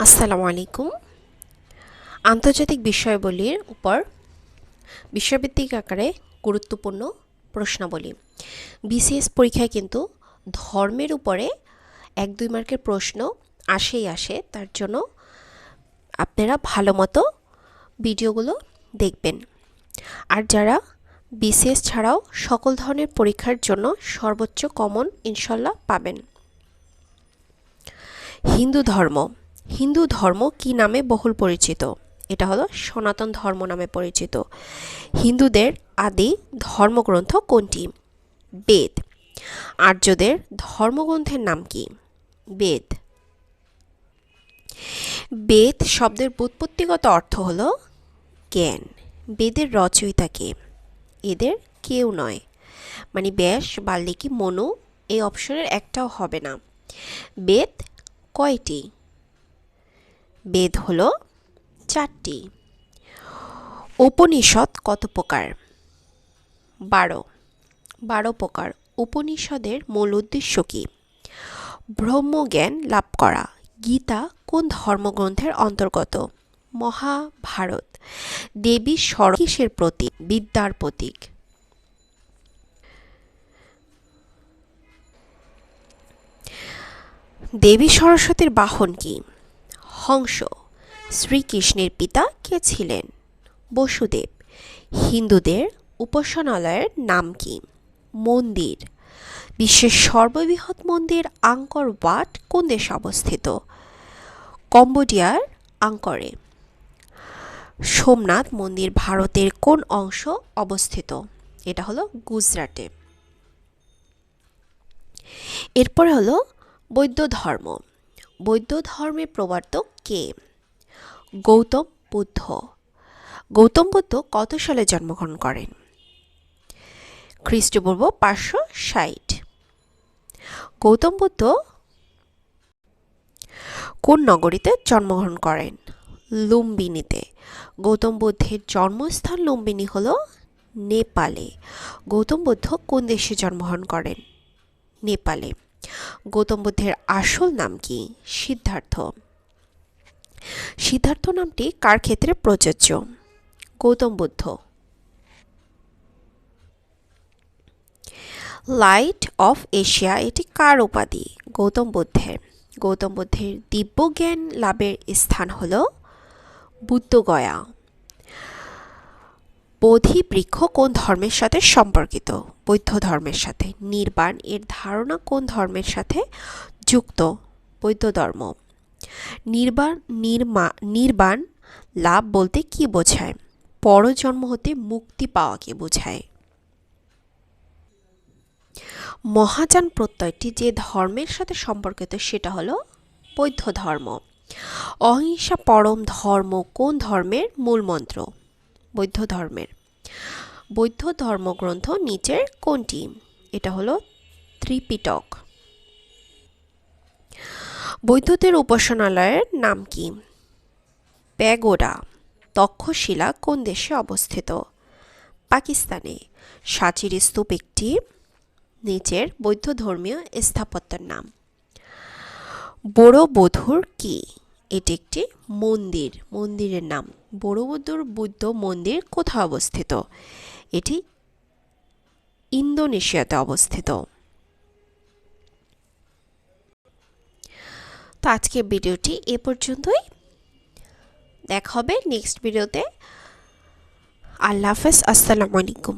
আসসালামু আলাইকুম। আন্তর্জাতিক বিষয়াবলীর উপর বিষয়ভিত্তিক আকারে গুরুত্বপূর্ণ প্রশ্নাবলী। বিসিএস পরীক্ষায় কিন্তু ধর্মের উপরে 1-2 মার্কের প্রশ্ন আসে। তার জন্য আপনারা ভালো মতো ভিডিওগুলো দেখবেন। আর যারা বিসিএস ছাড়াও সকল ধরনের পরীক্ষার জন্য সর্বোচ্চ কমন ইনশাল্লাহ পাবেন। হিন্দু ধর্ম কি নামে বহুল পরিচিত? এটা হলো সনাতন ধর্ম নামে পরিচিত। হিন্দুদের আদি ধর্মগ্রন্থ কোনটি? বেদ। আর্যদের ধর্মগ্রন্থের নাম কি? বেদ। বেদ শব্দের ব্যুৎপত্তিগত অর্থ হলো জ্ঞান। বেদের রচয়িতা কে? এদের কেউ নয়, মানে ব্যাস, বাল্মীকি, মনু, এই অপশনের একটাও হবে না। বেদ কয়টি? বেদ হলো 4টি। উপনিষদ কত প্রকার? 12 প্রকার। উপনিষদের মূল উদ্দেশ্য কি? ব্রহ্মজ্ঞান লাভ করা। গীতা কোন ধর্মগ্রন্থের অন্তর্গত? মহাভারত। দেবী সরস্বতী কিসের প্রতীক? বিদ্যার প্রতীক। দেবী সরস্বতীর বাহন কি? হংস। শ্রীকৃষ্ণের পিতা কে ছিলেন? বসুদেব। হিন্দুদের উপাসনালয়ের নাম কি? মন্দির। বিশ্বের সর্ববৃহৎ মন্দির আঙ্কর ওয়াট কোন দেশে অবস্থিত? কম্বোডিয়ার আঙ্করে। সোমনাথ মন্দির ভারতের কোন অংশ অবস্থিত? এটা হলো গুজরাটে। এরপরে হলো বৌদ্ধ ধর্ম। বৌদ্ধ ধর্মের প্রবর্তক কে? গৌতম বুদ্ধ। গৌতম বুদ্ধ কত সালে জন্মগ্রহণ করেন? খ্রিস্টপূর্ব 560। গৌতম বুদ্ধ কোন নগরীতে জন্মগ্রহণ করেন? লুম্বিনীতে। গৌতম বুদ্ধের জন্মস্থান লুম্বিনী হলো নেপালে। গৌতম বুদ্ধ কোন দেশে জন্মগ্রহণ করেন? নেপালে। গৌতম বুদ্ধের আসল নাম কি? সিদ্ধার্থ। সিদ্ধার্থ নামটি কার ক্ষেত্রে প্রযোজ্য? Gautam Buddha. Light off Asia এটি কার উপাধি? গৌতম বুদ্ধের। গৌতম বুদ্ধের দিব্য জ্ঞান লাভের স্থান হল বুদ্ধগয়া। বোধি বৃক্ষ কোন ধর্মের সাথে সম্পর্কিত? বৌদ্ধ ধর্মের সাথে। নির্বাণ এর ধারণা কোন ধর্মের সাথে যুক্ত? বৌদ্ধ ধর্ম। নির্বাণ লাভ বলতে কি বোঝায়? পরজন্ম হতে মুক্তি পাওয়াকে বোঝায়। মহাযান প্রত্যয়টি যে ধর্মের সাথে সম্পর্কিত সেটা হলো বৌদ্ধ ধর্ম। অহিংসা পরম ধর্ম কোন ধর্মের মূল মন্ত্র? বৌদ্ধ ধর্মের। বৌদ্ধ ধর্মগ্রন্থ নিচের কোনটি? এটা হলো ত্রিপিটক। বৌদ্ধদের উপাসনালয়ের নাম কি? প্যাগোডা। তক্ষশিলা কোন দেশে অবস্থিত? পাকিস্তানে। সাঁচির স্তূপ একটি নিচের বৌদ্ধ ধর্মীয় স্থাপত্যের নাম। বড়বধূর কি? এটি একটি মন্দির, মন্দিরের নাম। বড়বধূর বুদ্ধ মন্দির কোথায় অবস্থিত? এটি ইন্দোনেশিয়াতে অবস্থিত। তো আজকের ভিডিওটি এ পর্যন্তই। দেখা হবে নেক্সট ভিডিওতে। আল্লাহ হাফেজ। আসসালামু আলাইকুম।